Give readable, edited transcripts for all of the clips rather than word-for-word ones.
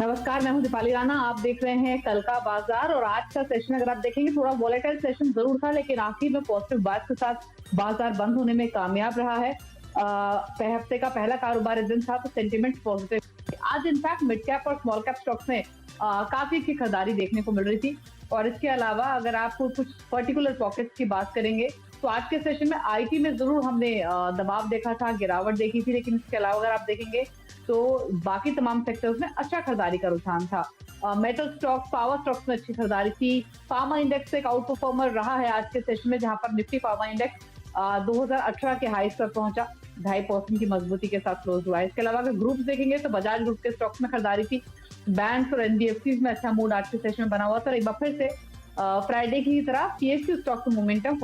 नमस्कार, मैं हूं दीपाली राणा। आप देख रहे हैं कल का बाजार। और आज का सेशन अगर आप देखेंगे थोड़ा वॉलेटाइल सेशन जरूर था, लेकिन आखिर में पॉजिटिव बात के साथ बाजार बंद होने में कामयाब रहा है। हफ्ते का पहला कारोबारी दिन था तो सेंटिमेंट पॉजिटिव। आज इनफैक्ट मिड कैप और स्मॉल कैप स्टॉक्स में काफी अच्छी खरीदारी देखने को मिल रही थी। और इसके अलावा अगर आप कुछ पर्टिकुलर पॉकेट्स की बात करेंगे तो आज के सेशन में आईटी में जरूर हमने दबाव देखा था, गिरावट देखी थी, लेकिन इसके अलावा अगर आप देखेंगे तो बाकी तमाम सेक्टर्स में अच्छा खरीदारी का रुझान था। मेटल स्टॉक्स, पावर स्टॉक्स में अच्छी खरीदारी थी। फार्मा इंडेक्स एक आउट परफॉर्मर रहा है आज के सेशन में, जहां पर निफ्टी फार्मा इंडेक्स 2018 के हाईस पर पहुंचा, 2.5% की मजबूती के साथ क्लोज हुआ है। इसके अलावा अगर ग्रुप्स देखेंगे तो बजाज ग्रुप के स्टॉक्स में खरीदारी थी। बैंक्स और एनबीएफसी में अच्छा मूड आज के सेशन में बना हुआ था। एक बार फिर से फ्राइडे की तरह पीएसयू स्टॉक का मोमेंटम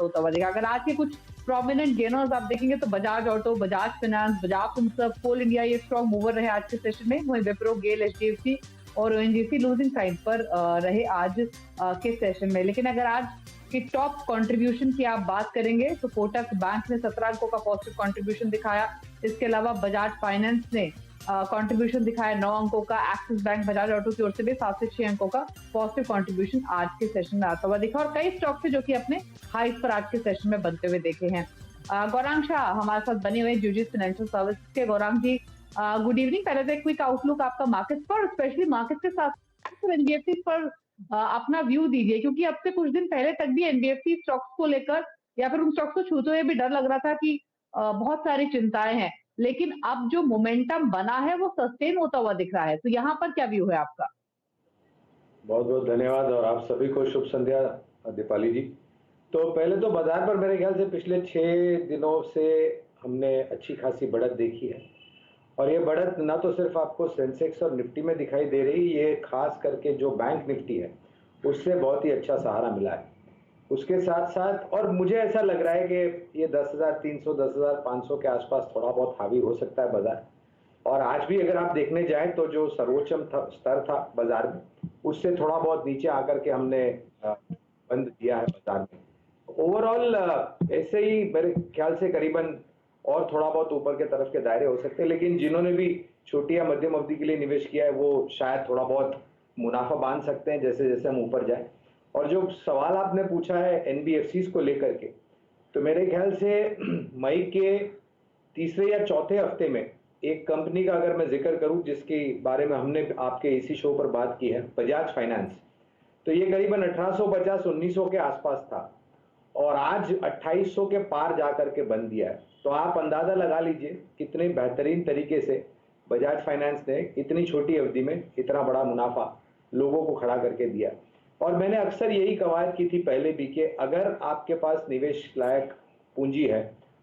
होता हुआ देखा। अगर आज के कुछ प्रोमिनेंट गेनर्स आप देखेंगे तो बजाज ऑटो, बजाज फाइनेंस, बजाज फिनसर्व, कोल इंडिया ये स्ट्रॉन्ग मूवर रहे आज के सेशन में। वहीं विप्रो, गेल, एचडीएफसी और ओएनजीसी लूजिंग साइड पर रहे आज के सेशन में। लेकिन अगर आज की टॉप कंट्रीब्यूशन की आप बात करेंगे तो कोटक बैंक ने 17 अंकों का पॉजिटिव कंट्रीब्यूशन दिखाया। इसके अलावा बजाज फाइनेंस ने कंट्रीब्यूशन दिखाया 9 अंकों का। एक्सिस बैंक, बजाज ऑटो की ओर से भी 7 से 6 अंकों का पॉजिटिव कंट्रीब्यूशन आज के सेशन में आता हुआ दिखा। और कई स्टॉक थे जो कि अपने हाइस पर आज के सेशन में बनते हुए देखे हैं। गौरांग शाह हमारे साथ बने हुए जूजिस फाइनेंशियल सर्विस के। गौरांग जी, गुड इवनिंग। पहले तो एक क्विक आउटलुक आपका मार्केट पर, स्पेशली मार्केट के साथ एनबीएफसी पर अपना व्यू दीजिए, क्योंकि अब से कुछ दिन पहले तक भी एनबीएफसी स्टॉक्स को लेकर या फिर उन स्टॉक्स को छूते हुए भी डर लग रहा था कि बहुत सारी चिंताएं हैं, लेकिन अब जो मोमेंटम बना है वो सस्टेन होता हुआ दिख रहा है। तो यहाँ पर क्या व्यू है आपका? बहुत बहुत धन्यवाद और आप सभी को शुभ संध्या दीपाली जी। तो पहले तो बाजार पर मेरे ख्याल से पिछले 6 दिनों से हमने अच्छी खासी बढ़त देखी है। और ये बढ़त ना तो सिर्फ आपको सेंसेक्स और निफ्टी में दिखाई दे रही, ये खास करके जो बैंक निफ्टी है उससे बहुत ही अच्छा सहारा मिला है। उसके साथ साथ और मुझे ऐसा लग रहा है कि ये 10,300 10,500 के आसपास थोड़ा बहुत हावी हो सकता है बाजार। और आज भी अगर आप देखने जाएं तो जो सर्वोच्चम स्तर था बाजार में, उससे थोड़ा बहुत नीचे आकर के हमने बंद किया है बाजार में। ओवरऑल ऐसे ही मेरे ख्याल से करीबन और थोड़ा बहुत ऊपर के तरफ के दायरे हो सकते हैं, लेकिन जिन्होंने भी छोटी या मध्यम अवधि के लिए निवेश किया है वो शायद थोड़ा बहुत मुनाफा बांध सकते हैं जैसे जैसे हम ऊपर जाए। और जो सवाल आपने पूछा है एनबीएफसीज को लेकर के, तो मेरे ख्याल से मई के तीसरे या चौथे हफ्ते में एक कंपनी का अगर मैं जिक्र करूं जिसके बारे में हमने आपके इसी शो पर बात की है, बजाज फाइनेंस, तो ये करीबन 1850-1900 के आसपास था और आज 2800 के पार जाकर के बंद दिया है। तो आप अंदाजा लगा लीजिए कितने बेहतरीन तरीके से बजाज फाइनेंस ने इतनी छोटी अवधि में इतना बड़ा मुनाफा लोगों को खड़ा करके दिया। और मैंने अक्सर यही कवायद की थी पहले भी कि अगर आपके पास निवेश लायक पूंजी है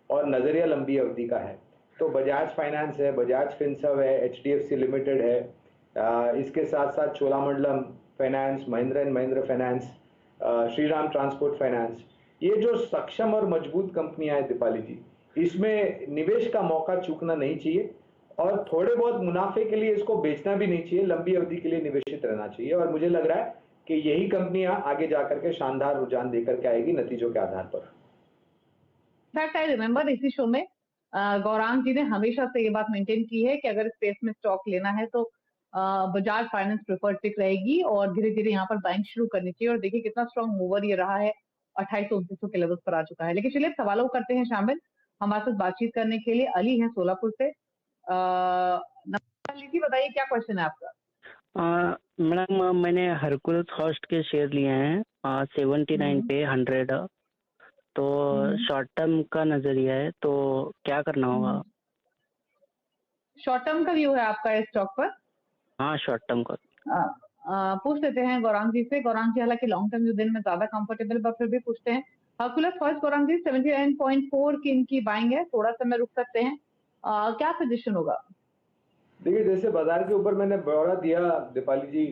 और नजरिया लंबी अवधि का है तो बजाज फाइनेंस है, बजाज फिनसर्व है, एचडीएफसी लिमिटेड है, इसके साथ साथ Cholamandalam finance, Mahindra and Mahindra finance, Shriram transport finance, ये जो सक्षम और मजबूत कंपनियां हैं दीपाली जी, इसमें निवेश का मौका चूकना नहीं चाहिए और थोड़े बहुत मुनाफे के लिए इसको बेचना भी नहीं चाहिए, लंबी अवधि के लिए निवेशित रहना चाहिए। और मुझे लग रहा है कि यही कंपनियां आगे जाकर के शानदार रुझान देकर के आएगी नतीजों के आधार पर। फैक्ट आई रिमेम्बर इसी शो में गौरांग जी ने हमेशा से ये बात मेंटेन की है कि अगर स्पेस में स्टॉक लेना है तो बजाज फाइनेंस प्रेफर्ड पिक रहेगी और धीरे धीरे यहाँ पर बाइंग शुरू करनी चाहिए। और देखिए कितना स्ट्रॉन्ग मूवर ये रहा है, 2800-2900 के लेवल्स पर आ चुका है। लेकिन चलिए सवालों को करते हैं शामिल। हमारे साथ बातचीत करने के लिए अली हैं सोलापुर से। अली जी, बताइए क्या क्वेश्चन है आपका? मैडम मैंने हरकुलस हॉस्ट के शेयर लिए हैं 79 पे 100, तो शॉर्ट टर्म का नजरिया है, तो क्या करना होगा? शॉर्ट टर्म का व्यू है आपका इस स्टॉक पर? हाँ, शॉर्ट टर्म का। पूछ लेते हैं गौरांग जी से। गौरांग जी हालांकि लॉन्ग टर्म व्यू दिन में ज्यादा कंफर्टेबल, पर फिर भी पूछते हैं। हरकुलस हॉस्ट गौरांग जी 79.4 की इनकी बाइंग है, थोड़ा सा में रुक सकते हैं, क्या पोजीशन होगा? देखिए, जैसे बाजार के ऊपर मैंने ब्यौरा दिया दीपाली जी,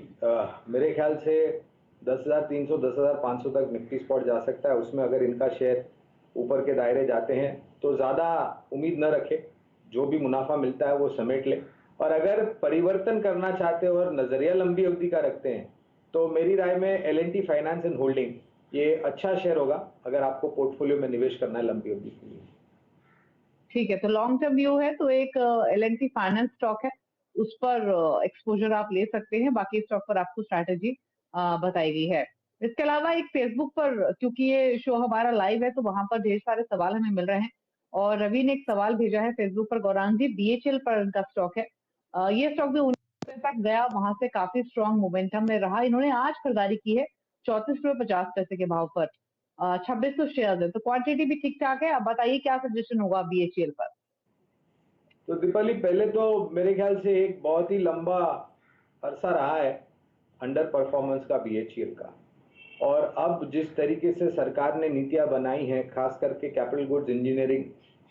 मेरे ख्याल से 10,300 10,500 तक निफ्टी स्पॉट जा सकता है। उसमें अगर इनका शेयर ऊपर के दायरे जाते हैं तो ज़्यादा उम्मीद न रखें, जो भी मुनाफा मिलता है वो समेट ले। और अगर परिवर्तन करना चाहते हो और नज़रिया लंबी अवधि का रखते हैं तो मेरी राय में L&T फाइनेंस एंड होल्डिंग ये अच्छा शेयर होगा अगर आपको पोर्टफोलियो में निवेश करना है लंबी अवधि के लिए। ठीक है, तो लॉन्ग टर्म व्यू है तो एक L&T फाइनेंस स्टॉक है उस पर एक्सपोजर आप ले सकते हैं, बाकी स्टॉक पर आपको स्ट्रैटेजी बताई गई है। इसके अलावा एक फेसबुक पर, क्योंकि ये शो हमारा लाइव है तो वहां पर ढेर सारे सवाल हमें मिल रहे हैं, और रवि ने एक सवाल भेजा है फेसबुक पर, गौरांग जी, बीएचएल पर इनका स्टॉक है। ये स्टॉक भी 19 तक गया, वहां से काफी स्ट्रॉन्ग मोमेंटम में रहा। इन्होंने आज खरीदारी की है 34 रुपए 50 पैसे के भाव पर, 2600 शेयर है, तो क्वांटिटी भी ठीक ठाक है। अब बताइए क्या सजेशन होगा बीएचएल पर। तो दीपाली, पहले तो मेरे ख्याल से एक बहुत ही लंबा अरसा रहा है अंडर परफॉर्मेंस का बीएचईएल का, और अब जिस तरीके से सरकार ने नीतियां बनाई हैं, खास करके कैपिटल गुड्स, इंजीनियरिंग,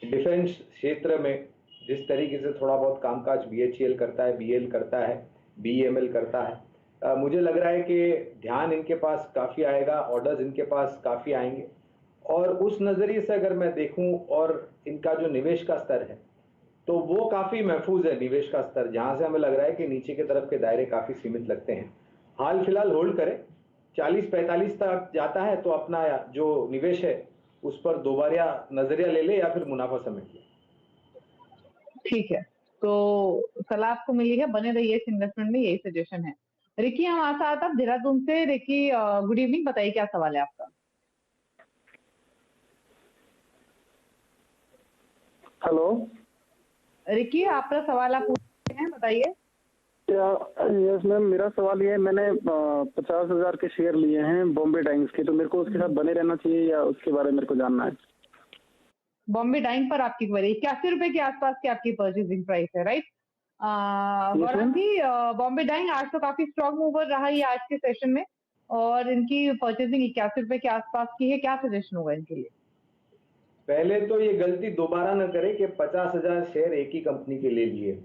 डिफेंस क्षेत्र में जिस तरीके से थोड़ा बहुत कामकाज बीएचईएल करता है, बीएल करता है, बीईएमएल करता है, मुझे लग रहा है कि ध्यान इनके पास काफ़ी आएगा, ऑर्डर्स इनके पास काफ़ी आएंगे। और उस नज़रिए से अगर मैं देखूं, और इनका जो निवेश का स्तर है तो वो काफ़ी महफूज है। निवेश का स्तर जहां से हमें लग रहा है कि नीचे की तरफ के दायरे काफ़ी सीमित लगते हैं। हाल फिलहाल होल्ड करें, 40-45 तक जाता है तो अपना जो निवेश है उस पर दोबारा नजरिया ले ले या फिर मुनाफा समेट ले। ठीक है, तो सलाह आपको मिली है, बने रहिए इस इन्वेस्टमेंट में, यही सजेशन है। रिकी हमारे साथ अब देहरादून से। रिकी, गुड इवनिंग, बताइए क्या सवाल है आपका। हेलो रिकी, आपका सवाल आप पूछ सकते हैं, बताइए। यस मैम, मेरा सवाल ये है, मैंने 50,000 के शेयर लिए हैं बॉम्बे डाइंग्स के, तो मेरे को उसके साथ बने रहना चाहिए या उसके बारे में मेरे को जानना है। बॉम्बे डाइंग पर आपकी क्वेरी, 81 रुपए के आसपास की आपकी परचेजिंग प्राइस है, राइट? गौरव जी, बॉम्बे डाइंग आज तो काफी स्ट्रॉन्ग मूवर रहा है आज के सेशन में, और इनकी परचेजिंग 81 रुपए के आसपास की है, क्या सजेशन होगा इनके लिए? पहले तो ये गलती दोबारा न करें कि 50,000 शेयर एक ही कंपनी के ले लिए,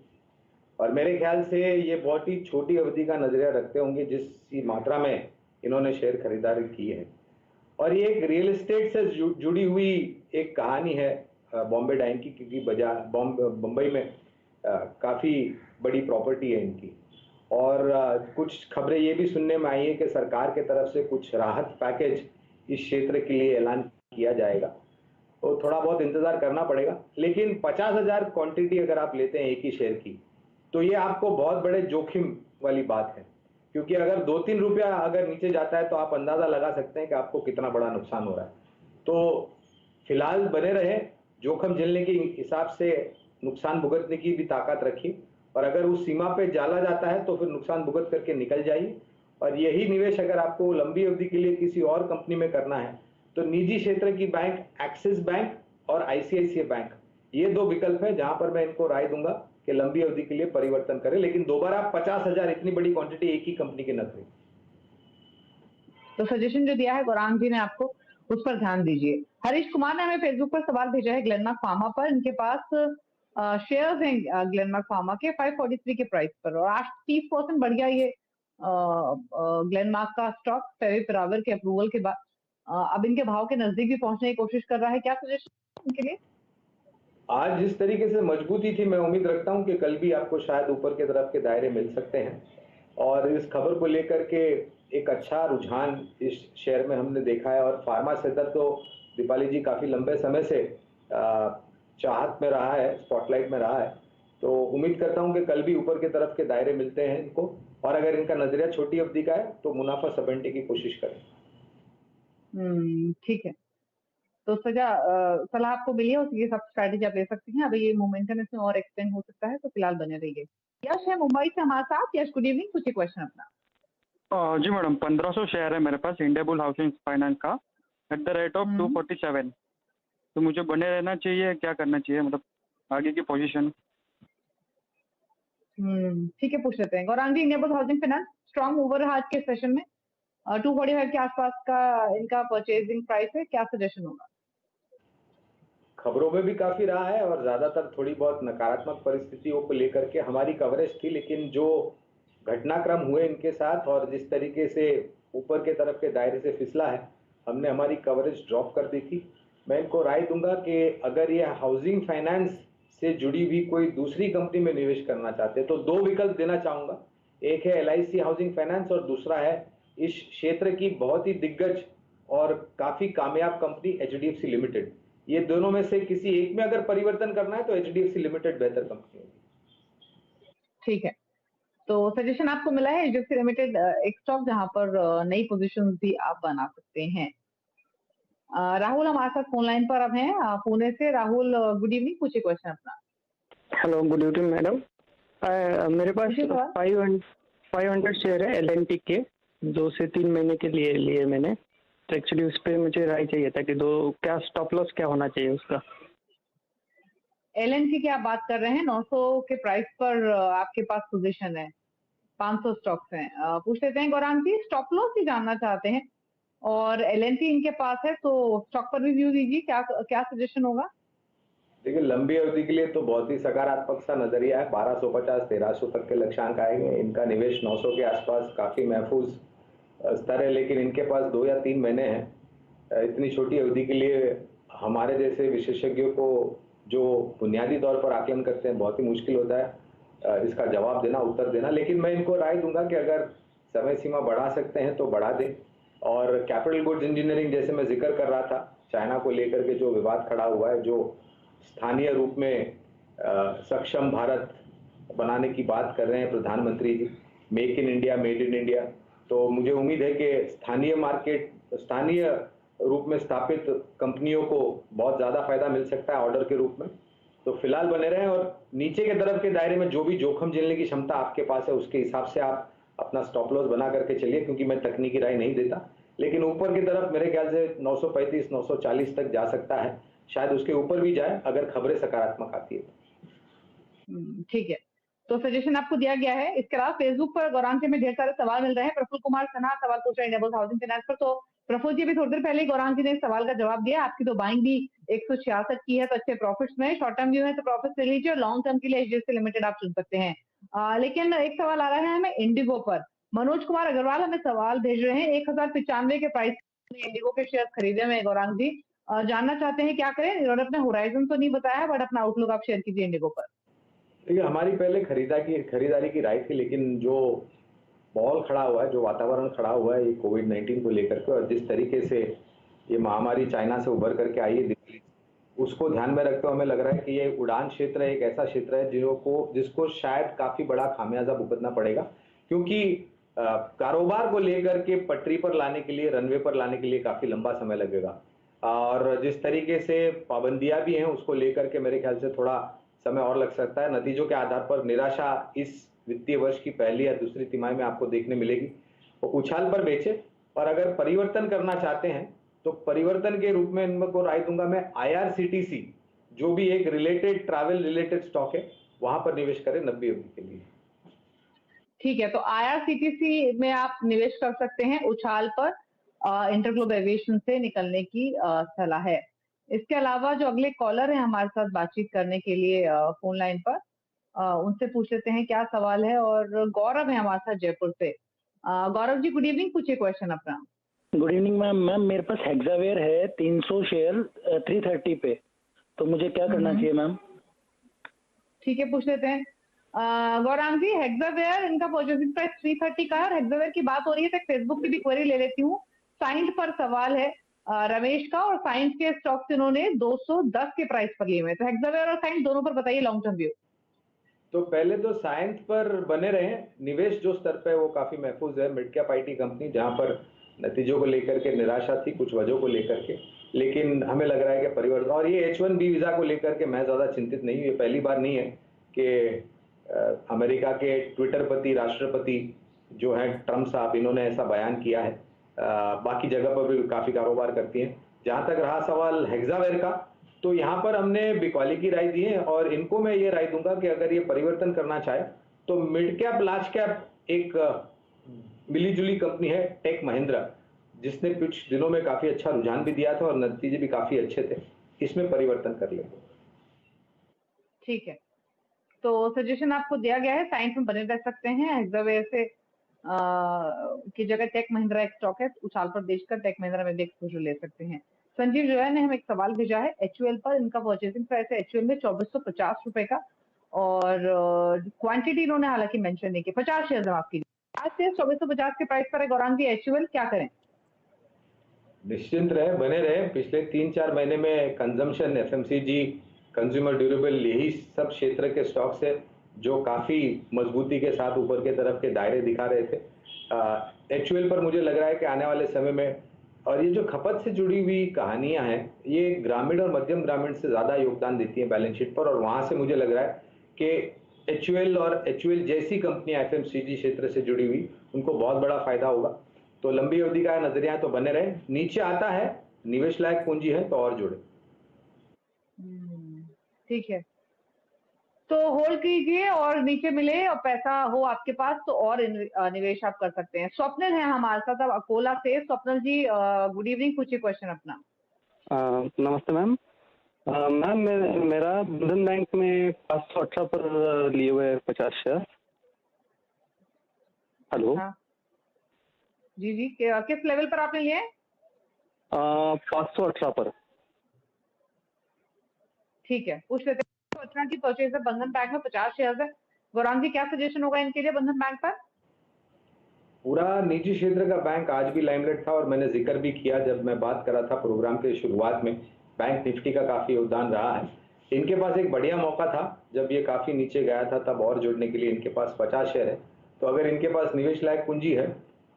और मेरे ख्याल से ये बहुत ही छोटी अवधि का नजरिया रखते होंगे जिस मात्रा में इन्होंने शेयर खरीदारी की है। और ये एक रियल एस्टेट से जुड़ी हुई एक कहानी है बॉम्बे डाइंग की, क्योंकि बम्बई में काफ़ी बड़ी प्रॉपर्टी है इनकी। और कुछ खबरें ये भी सुनने में आई है कि सरकार के तरफ से कुछ राहत पैकेज इस क्षेत्र के लिए ऐलान किया जाएगा, तो थोड़ा बहुत इंतज़ार करना पड़ेगा। लेकिन 50,000 क्वांटिटी अगर आप लेते हैं एक ही शेयर की, तो ये आपको बहुत बड़े जोखिम वाली बात है, क्योंकि अगर 2-3 रुपया अगर नीचे जाता है तो आप अंदाज़ा लगा सकते हैं कि आपको कितना बड़ा नुकसान हो रहा है। तो फिलहाल बने रहे, जोखिम झेलने के हिसाब से नुकसान भुगतने की भी ताकत रखिए, और अगर उस सीमा पे जाला जाता है तो फिर नुकसान भुगत करके निकल जाइए। और यही निवेश अगर आपको लंबी अवधि के लिए किसी और कंपनी में करना है तो निजी क्षेत्र की बैंक एक्सिस बैंक और आईसीआईसीआई बैंक, ये दो विकल्प है जहां पर मैं इनको राय दूंगा कि लंबी अवधि के लिए परिवर्तन करें, लेकिन दोबारा 50,000 इतनी बड़ी क्वांटिटी एक ही कंपनी के न करें। तो सजेशन जो दिया है गौरांग जी ने आपको, उस पर ध्यान दीजिए। हरीश कुमार ने हमें फेसबुक पर सवाल भेजा है ग्लेनमार्क फार्मा पर। इनके पास शेयर्स हैं ग्लेनमार्क फार्मा के 543 के प्राइस पर, और आज 30% बढ़ गया ये ग्लेनमार्क का स्टॉक फेविपिराविर के अप्रूवल के बाद। अब इनके भाव के नजदीक भी पहुंचने की कोशिश कर रहा है, क्या सजेशन इनके लिए? आज जिस तरीके से मजबूती थी, मैं उम्मीद रखता हूं कि कल भी आपको शायद ऊपर के तरफ के दायरे मिल सकते हैं। और इस खबर को लेकर के एक अच्छा रुझान इस शेयर में हमने देखा है, और फार्मा सेक्टर तो दीपाली जी काफ़ी लंबे समय से चाहत में रहा है, स्पॉटलाइट में रहा है। तो उम्मीद करता हूं कि कल भी ऊपर के तरफ के दायरे मिलते हैं इनको, और अगर इनका नजरिया छोटी अवधि का है तो मुनाफा समेटने की कोशिश करें। ठीक है, तो सलाह आपको मिली है, उसकी हिसाब से स्ट्रैटेजी आप ले सकती हैं। अभी ये मोमेंटम इसमें और एक्सटेंड हो सकता है, तो फिलहाल बने रहिए। यश है मुंबई से हमारे साथ। यश, गुड इवनिंग, कुछ क्वेश्चन अपना। जी मैडम, 1500 शेयर है मेरे पास इंडियाबुल हाउसिंग फाइनेंस का, एट द रेट ऑफ 247। तो मुझे बने रहना चाहिए, क्या करना चाहिए, मतलब आगे की पोजीशन? ठीक है, पूछ लेते हैं। गौरांग जी, इंडियाबुल हाउसिंग फाइनेंस स्ट्रॉन्ग मूवर रहा आज के सेशन में, 245 के आसपास का इनका परचेजिंग प्राइस है, क्या सजेशन होगा? खबरों में भी काफ़ी रहा है, और ज़्यादातर थोड़ी बहुत नकारात्मक परिस्थितियों को लेकर के हमारी कवरेज थी, लेकिन जो घटनाक्रम हुए इनके साथ और जिस तरीके से ऊपर के तरफ के दायरे से फिसला है, हमने हमारी कवरेज ड्रॉप कर दी थी। मैं इनको राय दूंगा कि अगर ये हाउसिंग फाइनेंस से जुड़ी हुई कोई दूसरी कंपनी में निवेश करना चाहते हैं तो दो विकल्प देना चाहूँगा। एक है LIC हाउसिंग फाइनेंस, और दूसरा है इस क्षेत्र की बहुत ही दिग्गज और काफ़ी कामयाब कंपनी HDFC लिमिटेड। ये दोनों में से किसी एक में अगर परिवर्तन करना है तो HDFC लिमिटेड बेहतर कंपनी होगी। ठीक है, तो सजेशन आपको मिला है एचडीएफसी लिमिटेड एक स्टॉक जहां पर नई पोजीशन भी आप बना सकते हैं। राहुल हमारे साथ फोन लाइन पर अब हैं पुणे से। राहुल गुड इवनिंग, पूछिए क्वेश्चन अपना। Hello, good evening madam. मेरे पास पूछिए सवाल। 500 शेयर है LNT के, 2 से 3 महीने के लिए मैंने। तो एक्चुअली उस पर मुझे राय चाहिए था कि क्या स्टॉप लॉस क्या होना चाहिए उसका। एलएनटी की आप बात कर रहे हैं, 900 के प्राइस पर आपके पास पोजीशन है, 500 स्टॉक्स हैं। पूछ लेते हैं गौरांग जी, स्टॉप लॉस ही जानना चाहते हैं और एलएनटी इनके पास है, तो स्टॉक पर भी व्यू दीजिए, क्या क्या सजेशन होगा? देखिए, लंबी अवधि के लिए तो बहुत ही सकारात्मक सा नजरिया है। 1250-1300 तक के लक्ष्यांक आएंगे। इनका निवेश 900 के आसपास काफी महफूज स्तर है, लेकिन इनके पास 2 या 3 महीने हैं। इतनी छोटी अवधि के लिए हमारे जैसे विशेषज्ञों को, जो बुनियादी तौर पर आकलन करते हैं, बहुत ही मुश्किल होता है इसका जवाब देना, उत्तर देना। लेकिन मैं इनको राय दूंगा कि अगर समय सीमा बढ़ा सकते हैं तो बढ़ा दें। और कैपिटल गुड्स इंजीनियरिंग, जैसे मैं जिक्र कर रहा था, चाइना को लेकर के जो विवाद खड़ा हुआ है, जो स्थानीय रूप में सक्षम भारत बनाने की बात कर रहे हैं प्रधानमंत्री जी, make in India, made in India, तो मुझे उम्मीद है कि स्थानीय रूप में स्थापित कंपनियों को बहुत ज़्यादा फायदा मिल सकता है ऑर्डर के रूप में। तो फिलहाल बने रहें और नीचे के तरफ के दायरे में जो भी जोखिम झेलने की क्षमता आपके पास है, उसके हिसाब से आप अपना स्टॉप लॉस बना करके चलिए, क्योंकि मैं तकनीकी राय नहीं देता। लेकिन ऊपर की तरफ मेरे ख्याल से 935-940 तक जा सकता है, शायद उसके ऊपर भी जाए अगर खबरें सकारात्मक आती है। ठीक है, तो सजेशन आपको दिया गया है। इसके अलावा फेसबुक पर गौरांग जी में ढेर सारे सवाल मिल रहे हैं। प्रफुल्ल कुमार सिन्हा सवाल पूछ रहे हैं इंडियाबुल्स हाउसिंग फाइनेंस पर। तो प्रफुल्ल जी भी थोड़ी देर पहले ही गौरांग जी ने इस सवाल का जवाब दिया। आपकी तो बाइंग भी 166 की है, तो अच्छे प्रॉफिट्स में, शॉर्ट टर्म व्यू है तो प्रॉफिट ले लीजिए और लॉन्ग टर्म के लिए एचडीएफसी लिमिटेड आप चुन सकते हैं। लेकिन एक सवाल आ रहा है हमें इंडिगो पर। मनोज कुमार अग्रवाल हमें सवाल भेज रहे हैं, 1095 के प्राइस इंडिगो के शेयर खरीदे हुए गौरांग जी, जानना चाहते हैं क्या करें। इन्होंने अपने होराइजन तो नहीं बताया, बट अपना आउटलुक आप शेयर कीजिए इंडिगो पर। देखिए, हमारी पहले खरीदारी की राय थी, लेकिन जो माहौल खड़ा हुआ है, जो वातावरण खड़ा हुआ है ये कोविड-19 को लेकर के, और जिस तरीके से ये महामारी चाइना से उभर करके आई है दिल्ली, उसको ध्यान में रखते हुए हमें लग रहा है कि ये उड़ान क्षेत्र एक ऐसा क्षेत्र है जिसको शायद काफी बड़ा खामियाजा भुगतना पड़ेगा, क्योंकि कारोबार को लेकर के पटरी पर लाने के लिए, रनवे पर लाने के लिए काफी लंबा समय लगेगा। और जिस तरीके से पाबंदियां भी हैं, उसको लेकर के मेरे ख्याल से थोड़ा समय और लग सकता है। नतीजों के आधार पर निराशा इस वित्तीय वर्ष की पहली या दूसरी तिमाही में आपको देखने मिलेगी। वो उछाल पर बेचे, और अगर परिवर्तन करना चाहते हैं तो परिवर्तन के रूप में इनको राय दूंगा मैं IRCTC, जो भी एक ट्रैवल रिलेटेड स्टॉक है, वहां पर निवेश करें 90 अवधि के लिए। ठीक है, तो IRCTC में आप निवेश कर सकते हैं उछाल पर, इंटरग्लोब एविएशन से निकलने की सलाह है। इसके अलावा जो अगले कॉलर हैं हमारे साथ बातचीत करने के लिए फोन लाइन पर, उनसे पूछ लेते हैं क्या सवाल है। और गौरव है हमारे साथ जयपुर से। गौरव जी गुड इवनिंग, पूछिए क्वेश्चन अपना। Good evening ma'am. मेरे पास हेक्सावेयर है 300 शेयर 330 पे, तो मुझे क्या करना चाहिए मैम? ठीक है, पूछ लेते हैं। गौरांग जी, हेक्सावेयर इनका परचेसिंग प्राइस 330 का है और हेक्सावेयर की बात हो रही है तो फेसबुक की भी क्वेरी ले लेती हूँ। साइंट पर सवाल है रमेश का, और साइंट के स्टॉक्स इन्होंने 210 के प्राइस पर लिए हुए, तो हेक्सावेयर और साइंट दोनों पर बताइए लॉन्ग टर्म व्यू। तो पहले तो साइंस पर बने रहे। निवेश जो स्तर पे है वो काफी महफूज है। मिड कैप IT कंपनी, जहां पर नतीजों को लेकर के निराशा थी, कुछ वजहों को लेकर के, लेकिन हमें लग रहा है कि परिवर्तन, और ये H1B वीजा को लेकर के मैं ज्यादा चिंतित नहीं हूँ। ये पहली बार नहीं है कि अमेरिका के ट्विटरपति, राष्ट्रपति जो है ट्रम्प साहब, इन्होंने ऐसा बयान किया है। बाकी जगह पर भी काफी कारोबार करती हैं। जहां तक रहा सवाल हेक्सावेयर का, तो यहाँ पर हमने बिकवाली की राय दी है, और इनको मैं ये राय दूंगा कि अगर ये परिवर्तन करना चाहे तो मिड कैप लार्ज कैप एक मिली-जुली कंपनी है टेक महिंद्रा, जिसने कुछ दिनों में काफी अच्छा रुझान भी दिया था और नतीजे भी काफी अच्छे थे। इसमें परिवर्तन कर ले। ठीक है, तो सजेशन आपको दिया गया है, साइंस में बने रह सकते हैं। हेक्सावेयर से की जगह टेक महिंद्रा एक स्टॉक है, उछाल पर देखकर टेक महिंद्रा में भी एक्सपोजर ले सकते हैं। संजीव जो है ने हमें एक सवाल भेजा है HUL पर। इनका परचेसिंग प्राइस है HUL में 2450 रुपए का, और क्वांटिटी इन्होंने हालांकि मेंशन नहीं की। 50 शेयर माफ कीजिए, आज से 2450 के प्राइस पर है गौरांग जी HUL, क्या करें? निश्चिंत रहे, बने रहे। पिछले 3-4 महीने में कंजम्पशन, FMCG, कंज्यूमर ड्यूरेबल, यही सब क्षेत्र के स्टॉक्स है जो काफ़ी मजबूती के साथ ऊपर के तरफ के दायरे दिखा रहे थे। HUL पर मुझे लग रहा है कि आने वाले समय में, और ये जो खपत से जुड़ी हुई कहानियां हैं, ये ग्रामीण और मध्यम ग्रामीण से ज़्यादा योगदान देती हैं बैलेंस शीट पर, और वहाँ से मुझे लग रहा है कि HUL और HUL जैसी कंपनियां FMCG क्षेत्र से जुड़ी हुई, उनको बहुत बड़ा फायदा होगा। तो लंबी अवधि का नजरिया तो बने रहे, नीचे आता है निवेश लायक पूंजी है तो और जुड़े। ठीक है, तो होल्ड कीजिए और नीचे मिले और पैसा हो आपके पास तो और निवेश आप कर सकते हैं। स्वप्निल है हमारे साथ अब अकोला से। स्वप्निल जी गुड इवनिंग, पूछिए क्वेश्चन अपना। नमस्ते मैम। मैम मेरा बंधन बैंक में 518 पर लिए हुए 50 शेयर। हेलो। हाँ जी जी, किस लेवल पर आपने लिए? 518 पर। ठीक है, पूछ लेते हैं। तो की परचेज है बंधन बैंक में 50 शेयर है। गौरांग जी क्या सजेशन होगा इनके लिए बंधन बैंक पर? पूरा निजी क्षेत्र का बैंक आज भी लाइमलाइट था, और मैंने जिक्र भी किया जब मैं बात कर रहा था प्रोग्राम के शुरुआत में, बैंक निफ्टी का काफ़ी योगदान रहा है। इनके पास एक बढ़िया मौका था जब ये काफ़ी नीचे गया था, तब और जुड़ने के लिए इनके पास 50 शेयर है। तो अगर इनके पास निवेश लायक पूंजी है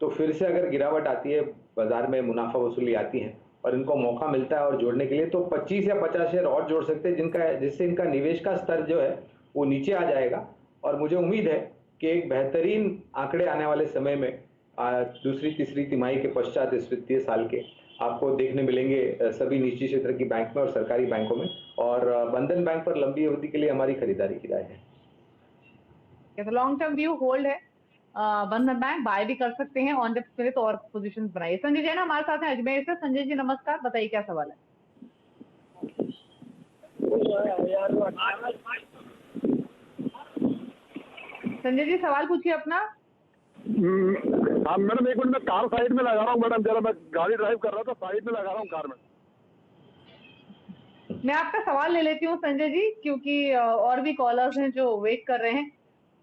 तो फिर से अगर गिरावट आती है, बाजार में मुनाफा वसूली आती है और इनको मौका मिलता है और जोड़ने के लिए, तो 25 या 50 शेयर और जोड़ सकते हैं, जिससे इनका निवेश का स्तर जो है वो नीचे आ जाएगा। और मुझे उम्मीद है कि एक बेहतरीन आंकड़े आने वाले समय में दूसरी तीसरी तिमाही के पश्चात इस वित्तीय साल के आपको देखने मिलेंगे सभी निजी क्षेत्र की बैंक में और सरकारी बैंकों में। और बंधन बैंक पर लंबी अवधि के लिए हमारी खरीदारी की राय है। तो लॉन्ग टर्म व्यू होल्ड है, बंधन बैंक बाय भी कर सकते हैं, ऑन डिप्स मिले तो और पोजीशंस बनाइए। संजय जैन हमारे साथ हैं अजमेर से। संजय जी नमस्कार, बताइए क्या सवाल है? संजय जी सवाल पूछिए अपना। हाँ मैडम, एक मिनट में कार साइड में लगा रहा हूँ मैडम, जरा मैं गाड़ी ड्राइव कर रहा था, साइड में लगा रहा हूँ कार में। मैं आपका सवाल ले लेती हूँ संजय जी, क्योंकि और भी कॉलर्स हैं जो वेट कर रहे हैं।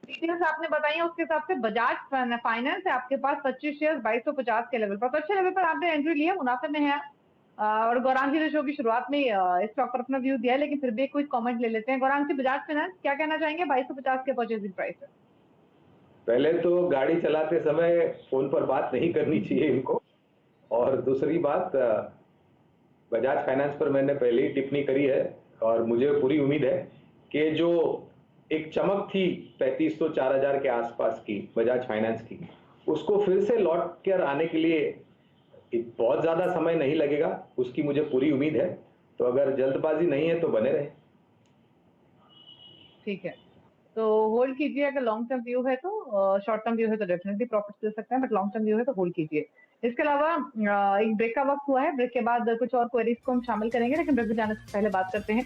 डिटेल्स आपने बताई है, उसके हिसाब से बजाज फाइनेंस है आपके पास 25 शेयर 2250 के लेवल पर, तो अच्छे लेवल पर आपने एंट्री लिया, मुनाफे में है। और गौरांग जी ने शो की शुरुआत में इस स्टॉक पर अपना व्यू दिया है, लेकिन फिर भी कोई कमेंट ले लेते हैं। गौरांग जी बजाज फाइनेंस क्या कहना चाहेंगे? 2250 के परचेजिंग प्राइस है। पहले तो गाड़ी चलाते समय फोन पर बात नहीं करनी चाहिए इनको, और दूसरी बात, बजाज फाइनेंस पर मैंने पहले ही टिप्पणी करी है और मुझे पूरी उम्मीद है कि जो एक चमक थी 3500 4000 के आसपास की बजाज फाइनेंस की, उसको फिर से लौट कर आने के लिए बहुत ज्यादा समय नहीं लगेगा, उसकी मुझे पूरी उम्मीद है। तो अगर जल्दबाजी नहीं है तो बने रहे। ठीक है, तो होल्ड कीजिए। अगर लॉन्ग टर्म व्यू है तो, शॉर्ट टर्म व्यू है तो डेफिनेटली प्रॉफिट ले सकते हैं, बट लॉन्ग टर्म व्यू है तो होल्ड कीजिए। इसके अलावा एक ब्रेक का वक्त हुआ है, ब्रेक के बाद कुछ और क्वेरीज को हम शामिल करेंगे, लेकिन ब्रेक में जाने से पहले बात करते हैं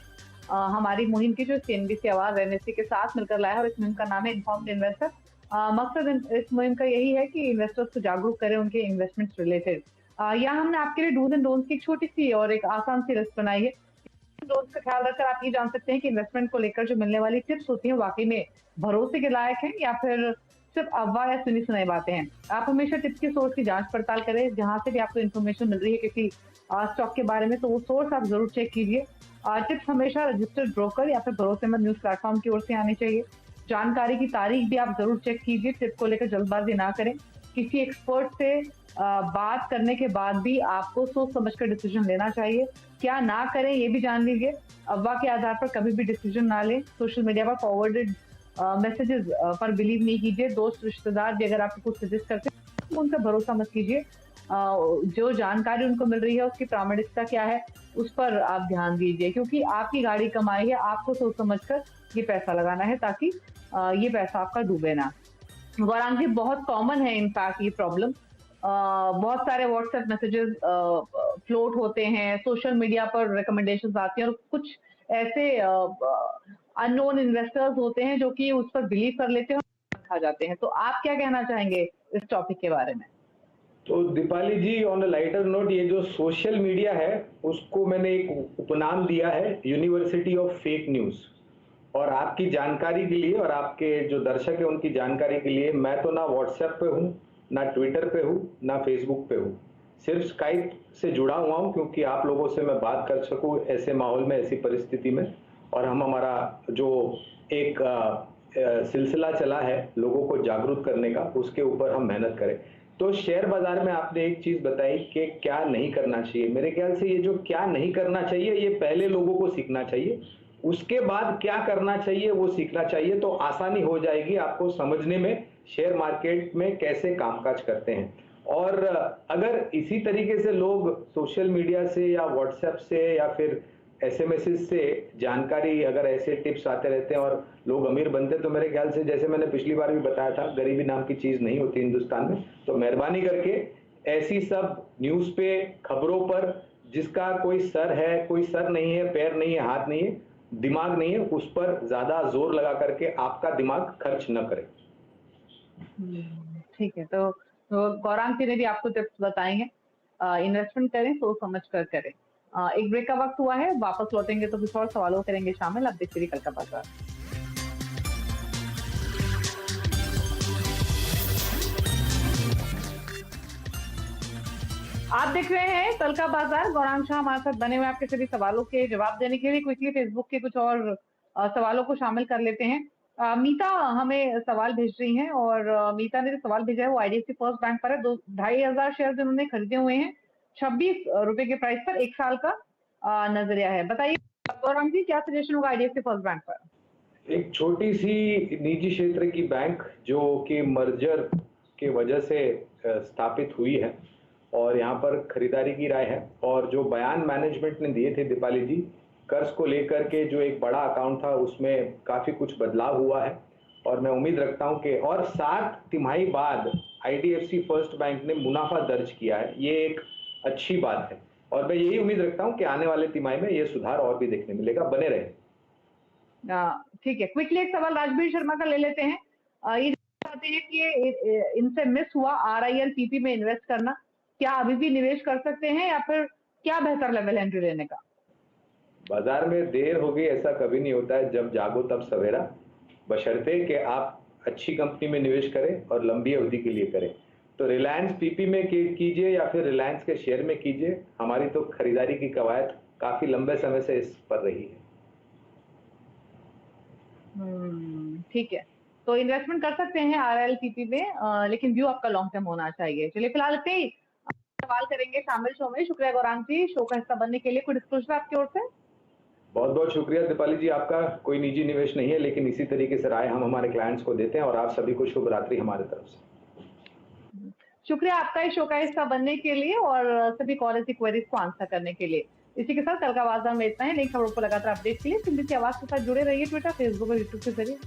हमारी मुहिम की, जो CNBC आवाज NSE के साथ मिलकर लाया है, और इस मुहिम का नाम है इन्फॉर्म्ड इन्वेस्टर। मकसद इस मुहिम का यही है कि इन्वेस्टर्स को जागरूक करें उनके इन्वेस्टमेंट्स रिलेटेड। यहाँ हमने आपके लिए डूज एंड डोंट्स की एक छोटी सी और एक आसान सी लिस्ट बनाई है। डोंट्स का ख्याल रखकर आप ये जान सकते हैं कि इन्वेस्टमेंट को लेकर जो मिलने वाली टिप्स होती हैं वाकई में भरोसे के लायक हैं या फिर सिर्फ अफवाह या सुनी सुनाई बातें हैं। आप हमेशा टिप्स की सोर्स की जांच पड़ताल करें, जहां से भी आपको इन्फॉर्मेशन मिल रही है किसी स्टॉक के बारे में, तो वो सोर्स आप जरूर चेक कीजिए। टिप्स हमेशा रजिस्टर्ड ब्रोकर या फिर भरोसेमंद न्यूज प्लेटफॉर्म की ओर से आनी चाहिए। जानकारी की तारीख भी आप जरूर चेक कीजिए। टिप को लेकर जल्दबाजी ना करें। किसी एक्सपर्ट से बात करने के बाद भी आपको सोच समझकर डिसीजन लेना चाहिए। क्या ना करें ये भी जान लीजिए। अफवाह के आधार पर कभी भी डिसीजन ना लें। सोशल मीडिया पर फॉरवर्डेड मैसेजेस पर बिलीव नहीं कीजिए। दोस्त रिश्तेदार भी अगर आपको कुछ सजेस्ट करते हैं तो उन पर भरोसा मत कीजिए। जो जानकारी उनको मिल रही है उसकी प्रामाणिकता क्या है उस पर आप ध्यान दीजिए, क्योंकि आपकी गाड़ी कमाई है, आपको सोच समझकर ये पैसा लगाना है ताकि ये पैसा आपका डूबे ना। गौरांग जी, बहुत कॉमन है इनफैक्ट ये प्रॉब्लम। बहुत सारे व्हाट्सएप मैसेजेस फ्लोट होते हैं, सोशल मीडिया पर रिकमेंडेशंस आती हैं, और कुछ ऐसे अननोन इन्वेस्टर्स होते हैं जो कि उस पर बिलीव कर लेते हैं और खा जाते हैं। तो आप क्या कहना चाहेंगे इस टॉपिक के बारे में? तो दीपाली जी, ऑन अ लाइटर नोट, ये जो सोशल मीडिया है उसको मैंने एक उपनाम दिया है यूनिवर्सिटी ऑफ फेक न्यूज। और आपकी जानकारी के लिए और आपके जो दर्शक है उनकी जानकारी के लिए, मैं तो ना व्हाट्सएप पे हूँ, ना ट्विटर पे हूँ, ना फेसबुक पे हूँ, सिर्फ स्काइप से जुड़ा हुआ हूँ, क्योंकि आप लोगों से मैं बात कर सकूँ ऐसे माहौल में, ऐसी परिस्थिति में। और हम हमारा जो एक सिलसिला चला है लोगों को जागरूक करने का, उसके ऊपर हम मेहनत करें। तो शेयर बाजार में आपने एक चीज बताई कि क्या नहीं करना चाहिए। मेरे ख्याल से ये जो क्या नहीं करना चाहिए ये पहले लोगों को सीखना चाहिए, उसके बाद क्या करना चाहिए वो सीखना चाहिए, तो आसानी हो जाएगी आपको समझने में शेयर मार्केट में कैसे कामकाज करते हैं। और अगर इसी तरीके से लोग सोशल मीडिया से या व्हाट्सएप से या फिर एसएमएस से जानकारी, अगर ऐसे टिप्स आते रहते हैं और लोग अमीर बनते, तो मेरे ख्याल से जैसे मैंने पिछली बार भी बताया था, गरीबी नाम की चीज नहीं होती हिंदुस्तान में। तो मेहरबानी करके ऐसी सब न्यूज पे, खबरों पर जिसका कोई सर है, कोई सर नहीं है, पैर नहीं है, हाथ नहीं है, दिमाग नहीं है, उस पर ज्यादा जोर लगा करके आपका दिमाग खर्च न करें। ठीक है, तो गौरांग जी ने भी आपको टिप्स बताएंगे। इन्वेस्टमेंट करें, सोच समझ कर करें। एक ब्रेक का वक्त हुआ है, वापस लौटेंगे तो कुछ और सवालों करेंगे शामिल। आप देखते रहिए कल का बाजार। आप देख रहे हैं कल का बाजार। गौरांग शाह हमारे साथ बने हुए आपके सभी सवालों के जवाब देने के लिए। क्विकली फेसबुक के कुछ और सवालों को शामिल कर लेते हैं। मीता हमें सवाल भेज रही हैं और मीता ने जो सवाल भेजा है वो आईडीएफसी फर्स्ट बैंक पर है। 2,500 शेयर उन्होंने खरीदे हुए हैं 26 रुपए के प्राइस पर। 1 साल का नजरिया है। बताइए गौरांग जी, क्या सजेशन होगा आईडीएफसी फर्स्ट बैंक पर? एक छोटी सी निजी क्षेत्र की बैंक जो कि मर्जर के वजह से स्थापित हुई है और यहाँ पर खरीदारी की राय है। और जो बयान मैनेजमेंट ने दिए थे दीपाली जी, कर्ज को लेकर के जो एक बड़ा अकाउंट था उसमें काफी कुछ बदलाव हुआ है और मैं उम्मीद रखता हूं कि, और 7 तिमाही बाद आईडीएफसी फर्स्ट बैंक ने मुनाफा दर्ज किया है, ये एक अच्छी बात है और मैं यही उम्मीद रखता हूं कि आने वाले तिमाही में ये सुधार और भी देखने मिलेगा। बने रहे। ठीक है, क्विकली एक सवाल राजवीर शर्मा का ले लेते हैं। ये चाहते हैं कि इनसे मिस हुआ आरआईएल पीपी में इन्वेस्ट करना, क्या अभी भी निवेश कर सकते हैं या फिर क्या बेहतर लेवल एंट्री लेने का? बाजार में देर हो गई ऐसा कभी नहीं होता है, जब जागो तब सवेरा, बशर्ते कि आप अच्छी कंपनी में निवेश करें और लंबी अवधि के लिए करें। तो रिलायंस पीपी में कीजिए या फिर रिलायंस के शेयर में कीजिए, हमारी तो खरीदारी की कवायद काफी लंबे समय से इस पर रही है। ठीक है, तो इन्वेस्टमेंट कर सकते हैं आरआईएल पीपी में, लेकिन व्यू आपका लॉन्ग टर्म होना चाहिए। चलिए फिलहाल इतने ही सवाल करेंगे शामिल शो में। शुक्रिया गौरांग जी, शो का हिस्सा बनने के लिए। कोई डिस्क्लोजर आपकी ओर से? बहुत बहुत शुक्रिया दीपाली जी आपका। कोई निजी निवेश नहीं है, लेकिन इसी तरीके से राय हम हमारे क्लाइंट्स को देते हैं और आप सभी को शुभ रात्रि हमारे तरफ से। शुक्रिया आपका इस शो का हिस्सा बनने के लिए और सभी कॉल ऐसी क्वेरीज को आंसर करने के लिए। इसी के साथ कल का बाजार में इतना ही। नई खबरों को लगातार अपडेट के लिए सिंधी की आवाज के साथ जुड़े रहिए ट्विटर, फेसबुक और यूट्यूब के जरिए।